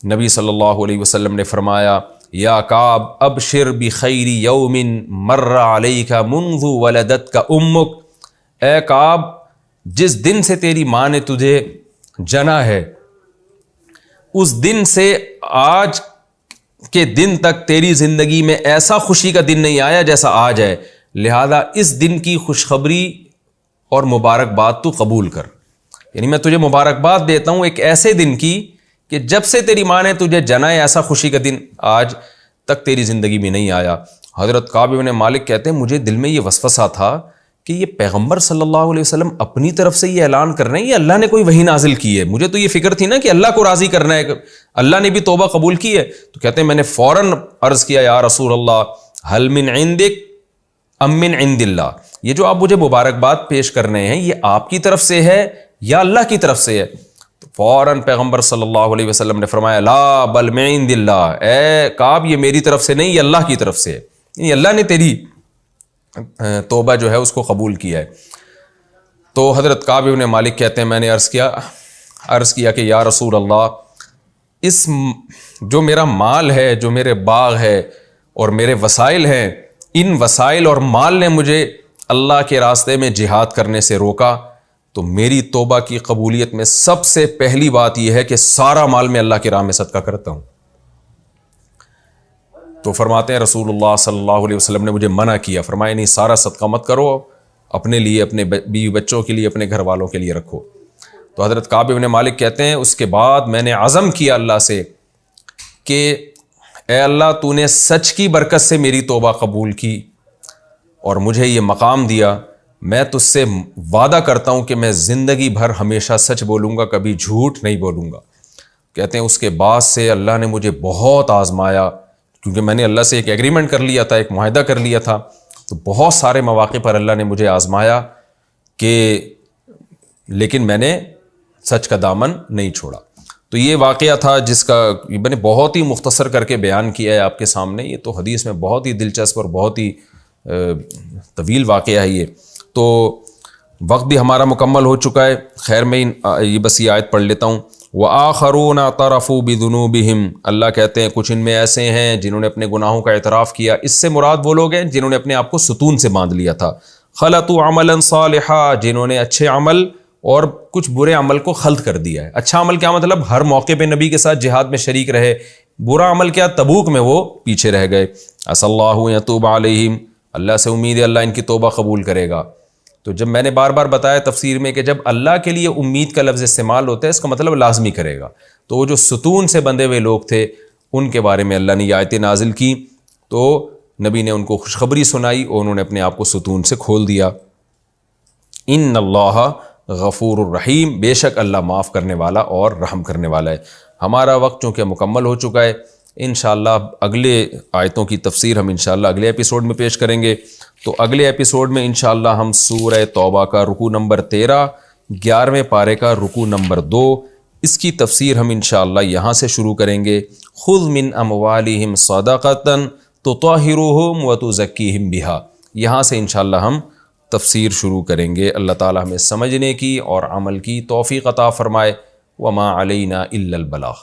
نبی صلی اللہ علیہ وسلم نے فرمایا یا کعب ابشر بخیر یوم مر علیک منذ ولدتک امک, اے کعب جس دن سے تیری ماں نے تجھے جنا ہے اس دن سے آج کے دن تک تیری زندگی میں ایسا خوشی کا دن نہیں آیا جیسا آج ہے, لہذا اس دن کی خوشخبری اور مبارکباد تو قبول کر. یعنی میں تجھے مبارکباد دیتا ہوں ایک ایسے دن کی کہ جب سے تیری ماں نے تجھے جنا ہے ایسا خوشی کا دن آج تک تیری زندگی میں نہیں آیا. حضرت کعب بن مالک کہتے ہیں مجھے دل میں یہ وسوسہ تھا کہ یہ پیغمبر صلی اللہ علیہ وسلم اپنی طرف سے یہ اعلان کر رہے ہیں یا اللہ نے کوئی وحی نازل کی ہے. مجھے تو یہ فکر تھی نا کہ اللہ کو راضی کرنا ہے, اللہ نے بھی توبہ قبول کی ہے. تو کہتے ہیں میں نے فوراً عرض کیا یا رسول اللہ حل من عندک ام من عند اللہ, یہ جو آپ مجھے مبارکباد پیش کر رہے ہیں یہ آپ کی طرف سے ہے یا اللہ کی طرف سے ہے. تو فوراً پیغمبر صلی اللہ علیہ وسلم نے فرمایا لا بل من عند اللہ, اے کعب یہ میری طرف سے نہیں یہ اللہ کی طرف سے ہے, یعنی اللہ نے تیری توبہ جو ہے اس کو قبول کیا ہے. تو حضرت کعب بن مالک کہتے ہیں میں نے عرض کیا کہ یا رسول اللہ اس جو میرا مال ہے, جو میرے باغ ہے اور میرے وسائل ہیں, ان وسائل اور مال نے مجھے اللہ کے راستے میں جہاد کرنے سے روکا, تو میری توبہ کی قبولیت میں سب سے پہلی بات یہ ہے کہ سارا مال میں اللہ کی راہ میں صدقہ کرتا ہوں. تو فرماتے ہیں رسول اللہ صلی اللہ علیہ وسلم نے مجھے منع کیا, فرمایا نہیں سارا صدقہ مت کرو, اپنے لیے, اپنے بیوی بچوں کے لیے, اپنے گھر والوں کے لیے رکھو. تو حضرت کعب بن مالک کہتے ہیں اس کے بعد میں نے عزم کیا اللہ سے کہ اے اللہ تو نے سچ کی برکت سے میری توبہ قبول کی اور مجھے یہ مقام دیا میں تجھ سے وعدہ کرتا ہوں کہ میں زندگی بھر ہمیشہ سچ بولوں گا، کبھی جھوٹ نہیں بولوں گا۔ کہتے ہیں اس کے بعد سے اللہ نے مجھے بہت آزمایا، کیونکہ میں نے اللہ سے ایک ایگریمنٹ کر لیا تھا، ایک معاہدہ کر لیا تھا، تو بہت سارے مواقع پر اللہ نے مجھے آزمایا کہ لیکن میں نے سچ کا دامن نہیں چھوڑا۔ تو یہ واقعہ تھا جس کا میں نے بہت ہی مختصر کر کے بیان کیا ہے آپ کے سامنے۔ یہ تو حدیث میں بہت ہی دلچسپ اور بہت ہی طویل واقعہ ہے یہ۔ تو وقت بھی ہمارا مکمل ہو چکا ہے، خیر میں یہ بس یہ آیت پڑھ لیتا ہوں۔ وَآخَرُونَ اعْتَرَفُوا بِذُنُوبِهِمْ، اللہ کہتے ہیں کچھ ان میں ایسے ہیں جنہوں نے اپنے گناہوں کا اعتراف کیا۔ اس سے مراد وہ لوگ ہیں جنہوں نے اپنے آپ کو ستون سے باندھ لیا تھا۔ خَلَطُوا عَمَلًا صَالِحًا، جنہوں نے اچھے عمل اور کچھ برے عمل کو خلط کر دیا ہے۔ اچھا عمل کیا مطلب؟ ہر موقع پہ نبی کے ساتھ جہاد میں شریک رہے۔ برا عمل کیا؟ تبوک میں وہ پیچھے رہ گئے۔ عسى اللّہ یتوب علیہم، اللہ سے امید ہے اللہ ان کی توبہ قبول کرے گا۔ تو جب میں نے بار بار بتایا تفسیر میں کہ جب اللہ کے لیے امید کا لفظ استعمال ہوتا ہے اس کا مطلب لازمی کرے گا، تو وہ جو ستون سے بندھے ہوئے لوگ تھے ان کے بارے میں اللہ نے یہ آیتیں نازل کی، تو نبی نے ان کو خوشخبری سنائی اور انہوں نے اپنے آپ کو ستون سے کھول دیا۔ ان اللہ غفور الرحیم، بے شک اللہ معاف کرنے والا اور رحم کرنے والا ہے۔ ہمارا وقت چونکہ مکمل ہو چکا ہے، انشاءاللہ اگلے آیتوں کی تفسیر ہم انشاءاللہ اگلے ایپیسوڈ میں پیش کریں گے۔ تو اگلے ایپیسوڈ میں انشاءاللہ ہم سورہ توبہ کا رکوع نمبر 13، 11ویں پارے کا رکوع نمبر 2، اس کی تفسیر ہم انشاءاللہ یہاں سے شروع کریں گے۔ خذ من اموالہم صدقۃ تطہرہم وتزکیہم بہا، یہاں سے انشاءاللہ ہم تفسیر شروع کریں گے۔ اللہ تعالی ہمیں سمجھنے کی اور عمل کی توفیق عطا فرمائے۔ وما علینا الا البلاغ۔